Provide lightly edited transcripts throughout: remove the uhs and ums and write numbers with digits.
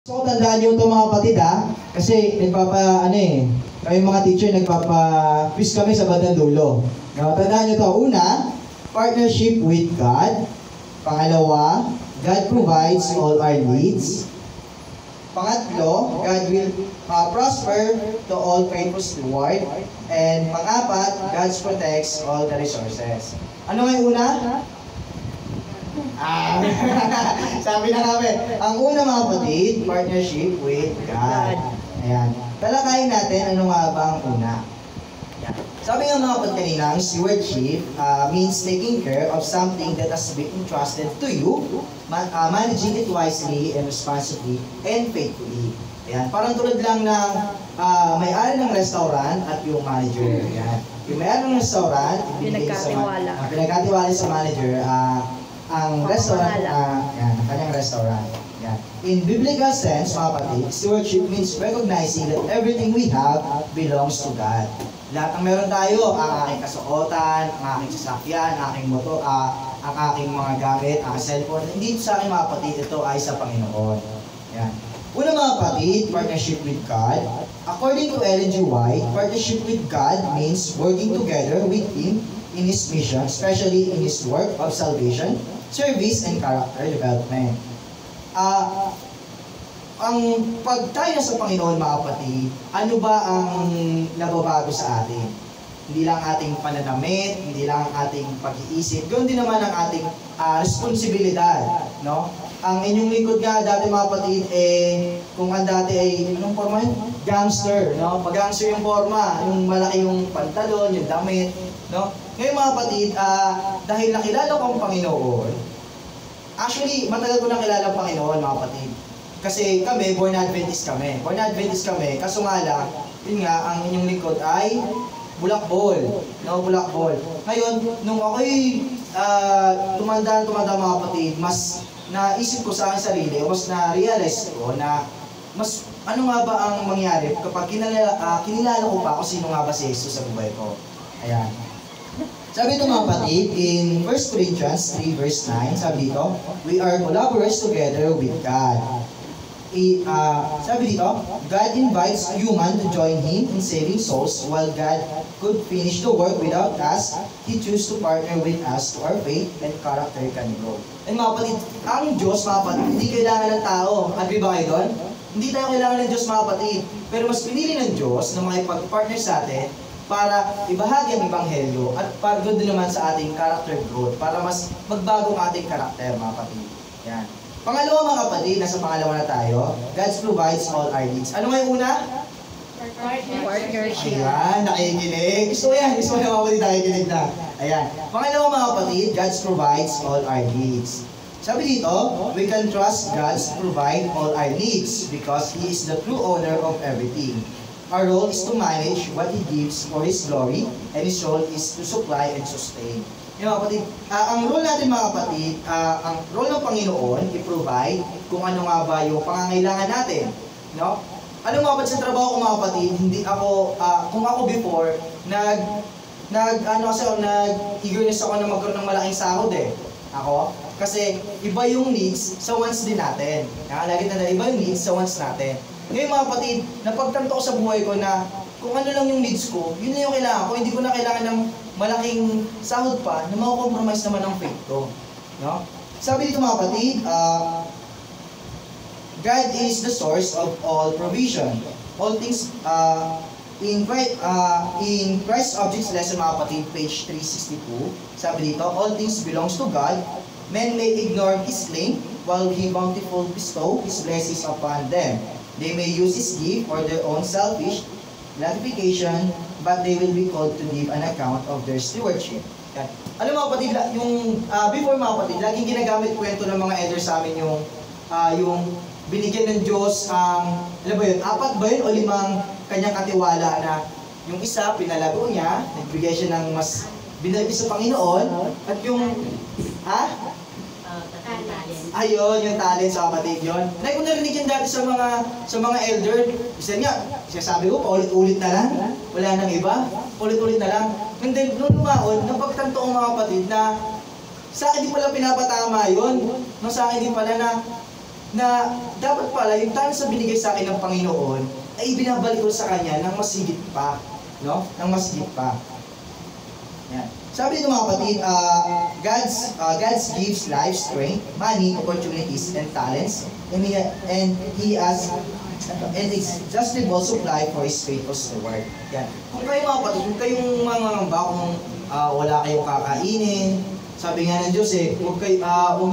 So, tandaan nyo ito mga kapatid kasi kayong mga teacher nagpapa-quiz kami sa bandang dulo. Now, tandaan nyo ito. Una, partnership with God. Pangalawa, God provides all our needs. Pangatlo, God will prosper to all faithful steward. And pangapat, God protects all the resources. Ano nga yung una? Sabi na namin, ang una mga kapatid, partnership with God. Ayan. Talakayin natin ano nga ba ang una. Ayan. Sabi nga mga kapatid kanina, ang stewardship means taking care of something that has been entrusted to you, managing it wisely and responsibly and faithfully. Ayan. Parang tulad lang ng may-ari ng restaurant at yung manager. Ayan. Yung may-ari ng restaurant, pinagkatiwala sa manager, ang restaurant, yan, ang kanyang restaurant. Yan. In biblical sense, mga kapatid, stewardship means recognizing that everything we have belongs to God. Lahat ng meron tayo, ang aking kasuotan, ang aking sasakyan, ang aking motor, ang aking mga gamit, ang cellphone, hindi sa aking mga kapatid, ito ay sa Panginoon. Yan. Una mga kapatid, partnership with God. According to Ellen G. White, partnership with God means working together with Him in His mission, especially in His work of salvation, service, and character development. Ang pag tayo na sa Panginoon, mga kapatid, ano ba ang nababago sa atin? Hindi lang ating pananamit, hindi lang ang ating pag-iisip, ganoon din naman ang ating responsibilidad, no? Ang inyong likod nga dati mga kapatid, kung ang dati ay, anong forma yun? Gangster, no? Pag gangster yung forma, yung malaki yung pantalon, yung damit, no? Ngayon mga kapatid, dahil nakilala ko ang Panginoon, actually, matagal ko nakilala ang Panginoon mga kapatid. Kasi kami, born Adventist kami. Born Adventist kami, kaso nga lang, yun nga, ang inyong likod ay bulakbol. No, bulakbol. Ngayon, nung ako'y tumanda mga kapatid, mas naisip ko sa aking sarili, mas na-realize ko na mas ano nga ba ang mangyari kapag kinilala ko pa kung sino nga ba si Jesus sa buhay ko. Ayan. Sabi ito mga kapatid, in 1 Corinthians 3 verse 9, sabi dito, we are collaborators together with God. Sabi dito, God invites human to join Him in saving souls while God could finish the work without us. He chose to partner with us to our faith and character can grow. And mga kapatid, ang Diyos mga kapatid, hindi kailangan ng tao. Agree ba kayo doon? Hindi tayo kailangan ng Diyos mga kapatid. Pero mas pinili ng Diyos na makipag-partner sa atin para ibahagi ang Ebanghelyo at para doon din naman sa ating character growth, para mas magbago ang ating karakter mga kapatid. Yan. Pangalawa mga kapatid, nasa pangalawa na tayo, God provides all our needs. Ano nga yung una? Partnership. Ayan, nakikinig. Gusto yan, gusto na mga kapatid nakikinig na. Ayan. Pangalawa mga kapatid, God provides all our needs. Sabi dito, we can trust God to provide all our needs because He is the true owner of everything. Our role is to manage what He gives for His glory, and His role is to supply and sustain. Yung mga kapatid, ang role natin mga kapatid, ang role ng Panginoon, i-provide kung ano nga ba yung pangangailangan natin. No? Ano mga kapatid, sa trabaho ko mga kapatid, hindi ako, kung ako before, nag-eagerness ako na magkaroon ng malaking sahod Ako, kasi iba yung needs sa wants din natin. Lagi na iba yung needs sa wants natin. Ngayon mga kapatid, napagtanto ko sa buhay ko na kung ano lang yung needs ko, yun na yung kailangan ko. Hindi ko na kailangan ng malaking sahod pa na mako-compromise naman ng faith ko. No? Sabi dito mga kapatid, God is the source of all provision. All things, in Christ Objects Lesson mga kapatid, page 362, sabi dito, all things belongs to God. Men may ignore His claim while He bountifully bestow His blessings upon them. They may use His gift for their own selfish gratification, but they will be called to give an account of their stewardship. Yan. Alam mga kapatid, yung before mga kapatid, laging ginagamit kwento ng mga elders sa amin yung binigyan ng Diyos alam ba yun, 4 ba yun o 5 kanyang katiwala na yung isa, pinalago niya, nagbigay siya ng mas binigay sa Panginoon, at yung, ayun, yung talent sa kapatid yun. Kung narinig yan dati sa mga elder, isa niya, sabi ko, paulit-ulit na lang, wala nang iba, paulit-ulit na lang. And then, nung lumaon, napagtanto ko mga kapatid na sa akin din pala pinapatama yun. No, sa akin din pala na na dapat pala yung talents na binigay sa akin ng Panginoon ay ibinabalik ko sa Kanya ng mas higit pa. No? Ng mas higit pa. Yan. Sabi dito mga kapatid, God's gives life, strength, money, opportunities, and talents, and He has and exhaustible supply for His faithful steward. Yan. Kung kayo mga kapatid, kung kayong mga kung wala kayong kakainin, sabi nga ng Diyos huwag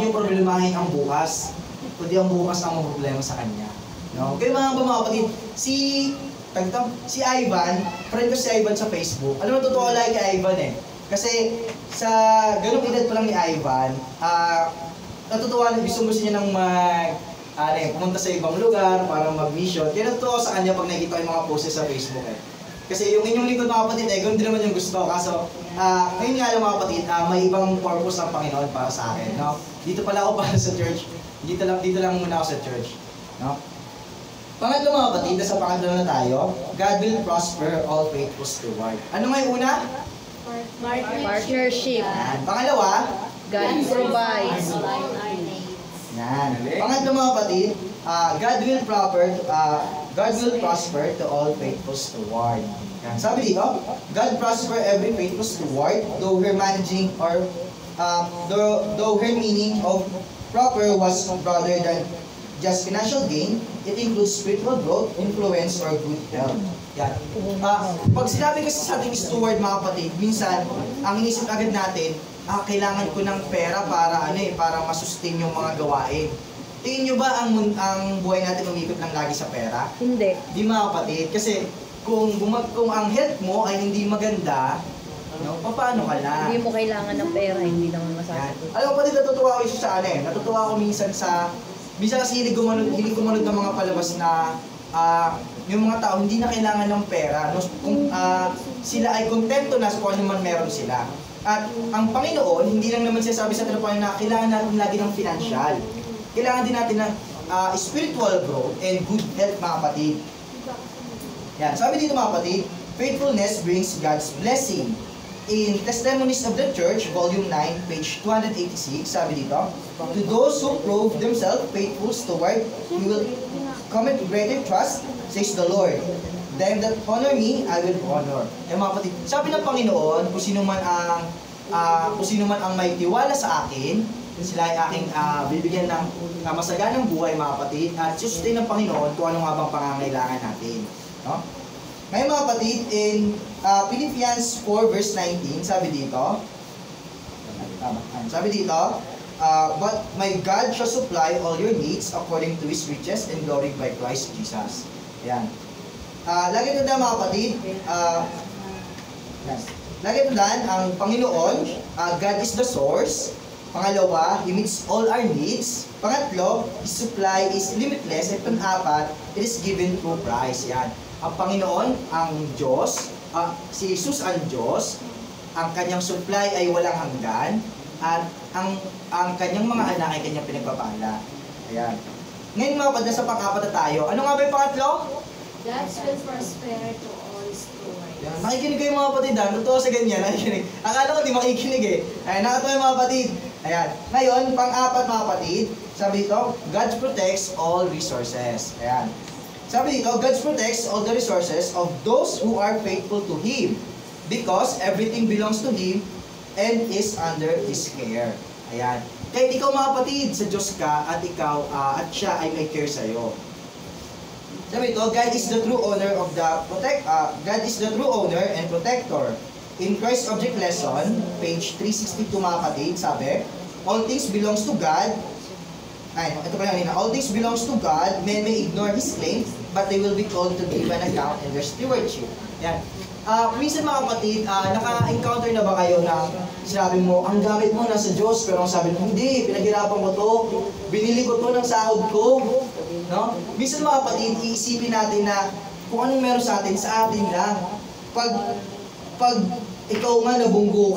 niyo problemahin ang bukas, kundi ang bukas ang problema sa Kanya. No? Kaya mga kapatid, si Ivan, friend ko si Ivan sa Facebook. Alam mo, totoo like kay Ivan Kasi sa ganung edad pa lang ni Ivan, natutuwa na gusto niya nang pumunta sa ibang lugar para mag-mission. Kaya natutuwa sa kanya pag nakikita ko yung mga posts sa Facebook Kasi yung inyong lingkod mga kapatid ganoon din naman yung gusto. Kaso, ngayon nga lang mga kapatid, may ibang purpose ng Panginoon para sa akin. No? Dito pala ako para sa church. Dito lang muna ako sa church. No? Pangatlo mga kapatid, sa pangatlo na tayo, God will prosper all faithful steward. Ano nga yung una? Partnership. Yan. Pangalawa, God provides. yan. Pangatlo mga kapatid, God will prosper to all faithful steward. Yan. Sabi dito, God prosper every faithful steward, though her managing or though her meaning of proper was rather than just financial gain, it includes spiritual growth, influence, or good health. Yan. Pag sinabi kasi sa ating steward mga kapatid, minsan, ang inisip agad natin, kailangan ko ng pera para para masustain yung mga gawain. Tingin nyo ba ang buhay natin umikot lang lagi sa pera? Hindi. Di mga kapatid, kasi kung ang health mo ay hindi maganda, paano ka na? Hindi mo kailangan ng pera, hindi naman masasagot. Alam mo kapatid, natutuwa ako isa sa natutuwa ako minsan kasi hilig gumanod ng mga palabas na yung mga tao hindi na kailangan ng pera. Kung sila ay kontento na sa kung ano man meron sila. At ang Panginoon, hindi lang naman sinasabi sa atin na kailangan natin lagi ng financial. Kailangan din natin ng spiritual growth and good health mga kapatid. Yan. Sabi dito mga kapatid, faithfulness brings God's blessing. In Testimonies of the Church, Volume 9, page 286, sabi dito, to those who prove themselves faithful steward, He will commit greater trust, says the Lord. Them that honor me, I will honor. Yan mga kapatid, sabi ng Panginoon, kung sino man ang may tiwala sa akin, sila ay aking bibigyan ng masaganang buhay mga kapatid, at sustain ng Panginoon kung ano nga bang pangangailangan natin. No? Ngayon mga kapatid, in Philippians 4 verse 19, sabi dito, but my God shall supply all your needs according to His riches and glory by Christ Jesus. Ayan. Lagi tandaan mga kapatid, lagi tandaan, ang Panginoon, God is the source. Pangalawa, He meets all our needs. Pangatlo, His supply is limitless. At pang-apat, it is given through Christ. Yan. Ang Panginoon, ang Diyos, si Jesus ang Diyos, ang kanyang supply ay walang hanggan, at ang kanyang mga anak ay kanyang pinagpapala. Ayan. Ngayon mga kapatid, sa pang-apat na tayo. Ano nga ba yung pangatlo? God will prosper to all stewards. Yan. Nakikinig kayo mga kapatid Totoo sa ganyan, nakikinig. Akala ko di makikinig Ayan, nakatawa yung mga kapatid. Ayan. Ngayon, pang-apat mga kapatid, sabi dito, God protects all resources. Ayan. Sabi dito, God protects all the resources of those who are faithful to Him, because everything belongs to Him and is under His care. Ayan. Kahit ikaw mga kapatid, sa Diyos ka at ikaw at siya ay may care sa'yo. Sabi ito, God is the true owner God is the true owner and protector. In Christ Object Lesson, page 362 mga kapatid, sabi, all things belongs to God. All things belongs to God. Men may ignore His claims, but they will be called to give an account in their stewardship. Yan. Minsan mga kapatid, naka-encounter na ba kayo na sinabi mo, ang gamit mo nasa Diyos, pero ang sabi mo, hindi, pinaghirapan ko to, binili ko to ng sahod ko. No? Minsan mga kapatid, iisipin natin na kung anong meron sa atin lang. Pag ikaw nga nabunggo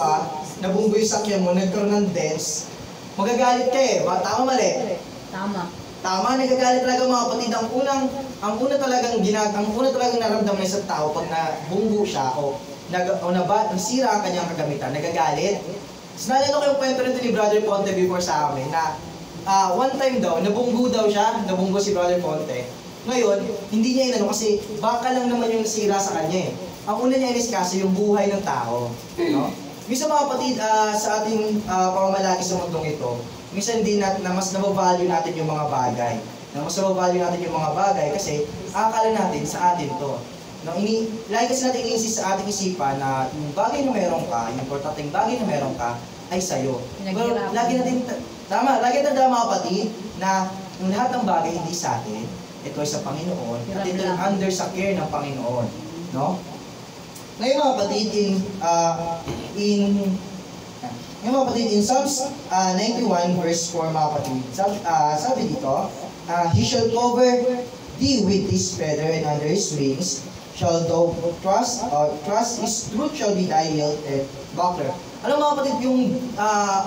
yung sakyan mo, nagkaroon ng dents, magagalit ka tama mali? Tama, nagagalit talaga mga kapatid. Ang una talagang naramdaman ng isang tao pag nabunggo siya o nasira ang kanyang kagamitan, nagagalit. Sinalala ko yung kwento rin ni Brother Ponte before sa amin na one time daw, nabunggo daw siya, nabunggo si Brother Fonte. Ngayon, hindi niya inano kasi baka lang naman yung nasira sa kanya eh. Ang una niya inisikaso yung buhay ng tao. No? Minsan mga kapatid, sa ating pamamalagi sa mundong ito, minsan din na mas nabavalue natin yung mga bagay. Na mas nabavalue natin yung mga bagay kasi akala natin sa atin to. No, lagi kasi natin iniisip sa ating isipan na yung bagay na meron ka, yung importanteng bagay na meron ka, ay sa'yo. Pero lagi natin, lagi natin mga kapatid, na yung lahat ng bagay hindi sa atin, ito ay sa Panginoon, at ito ay under sa care ng Panginoon. No? Ngayon mga kapatid, in Psalms 91 verse 4 mga kapatid, sabi dito, He shall cover thee with his feather, and under his wings shall thou trust his truth shall be thy buckler. Alam mga kapatid, yung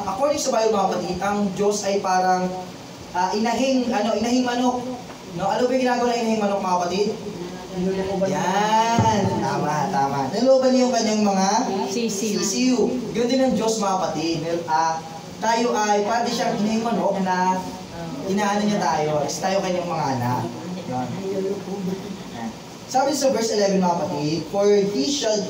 according sa Bible mga kapatid, ang Diyos ay parang inahing manok. No, ano ba yung ginagawa ng inahing manok mga kapatid? Yan, tama. Nilooban niya yung kanyang mga sisiw. Yun din ang Diyos mga kapatid. Tayo ay pati siyang inahing manok na inaano niya tayo, is tayo kanyang mga anak. Sabi sa verse 11 mga kapatid, For he shall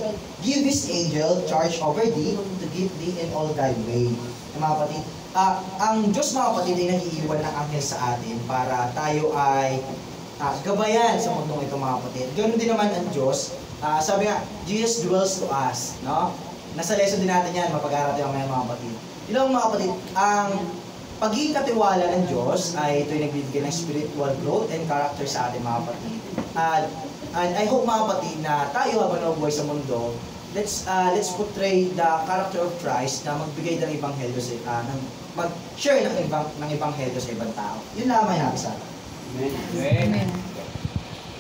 give his angel charge over thee to keep thee in all thy way. Mga kapatid, ang Diyos mga kapatid ay nag-iiwan ng anghel sa atin para tayo ay gabayan sa mundong ito mga kapatid. Ganoon din naman ang Diyos. Sabi nga, Jesus dwells to us. No? Nasa lesson din natin yan, mapag-aaral tayo mga kapatid. Yun lang mga kapatid, ang pagiging katiwala ng Diyos ay ito'y nagbibigay ng spiritual growth and character sa ating mga kapatid. And I hope mga kapatid na tayo habang nabubuhay sa mundo, let's portray the character of Christ na magbigay ng ebanghelyo mag-share ng ebanghelyo sa ibang tao. Yun lamang natin sa atin. Amen. Amen.